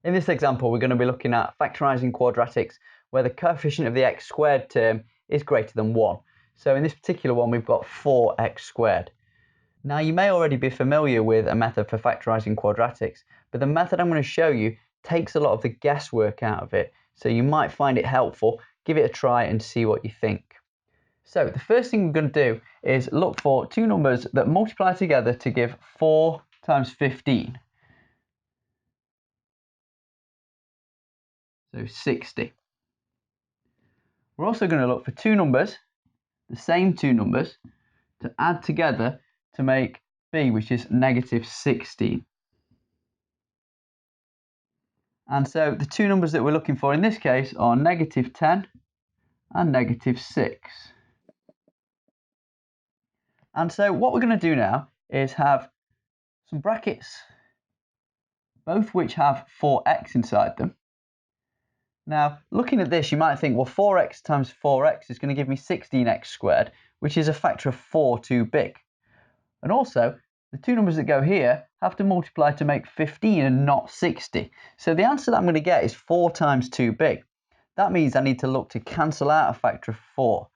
In this example, we're going to be looking at factorising quadratics where the coefficient of the x squared term is greater than 1. So in this particular one, we've got 4x squared. Now, you may already be familiar with a method for factorising quadratics, but the method I'm going to show you takes a lot of the guesswork out of it. So you might find it helpful. Give it a try and see what you think. So the first thing we're going to do is look for two numbers that multiply together to give 4 times 15. So 60. We're also going to look for two numbers, the same two numbers, to add together to make b, which is negative 16. And so the two numbers that we're looking for in this case are negative 10 and negative 6. And so what we're going to do now is have some brackets, both which have 4x inside them. Now, looking at this, you might think, well, 4x times 4x is going to give me 16x squared, which is a factor of 4 too big. And also, the two numbers that go here have to multiply to make 15 and not 60. So the answer that I'm going to get is 4 times too big. That means I need to look to cancel out a factor of 4.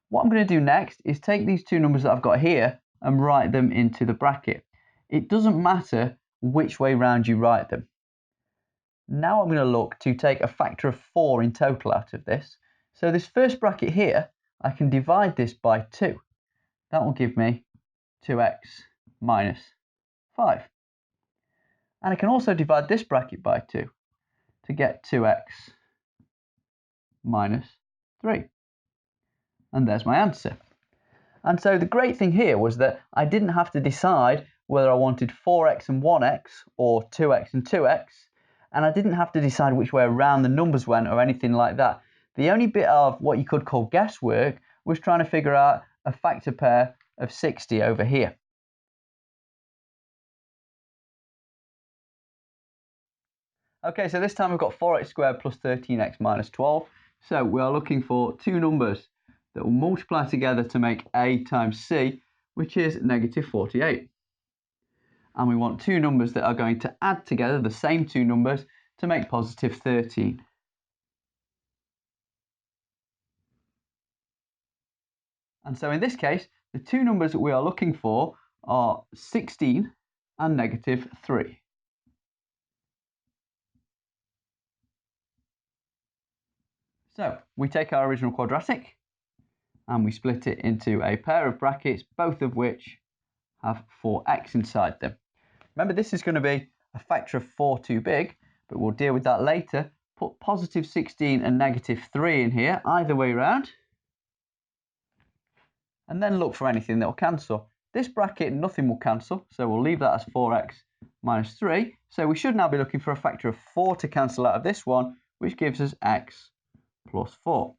What I'm going to do next is take these two numbers that I've got here and write them into the bracket. It doesn't matter which way round you write them. Now I'm going to look to take a factor of 4 in total out of this. So this first bracket here, I can divide this by 2. That will give me 2x minus 5. And I can also divide this bracket by 2 to get 2x minus 3. And there's my answer. And so the great thing here was that I didn't have to decide whether I wanted 4x and 1x or 2x and 2x. And I didn't have to decide which way around the numbers went or anything like that. The only bit of what you could call guesswork was trying to figure out a factor pair of 60 over here. Okay, so this time we've got 4x squared plus 13x minus 12. So we are looking for two numbers that will multiply together to make a times c, which is negative 48. And we want two numbers that are going to add together, the same two numbers, to make positive 13. And so in this case, the two numbers that we are looking for are 16 and negative 3. So we take our original quadratic and we split it into a pair of brackets, both of which have 4x inside them. Remember, this is going to be a factor of 4 too big, but we'll deal with that later. Put positive 16 and negative 3 in here, either way round. And then look for anything that will cancel. This bracket, nothing will cancel, so we'll leave that as 4x minus 3. So we should now be looking for a factor of 4 to cancel out of this one, which gives us x plus 4.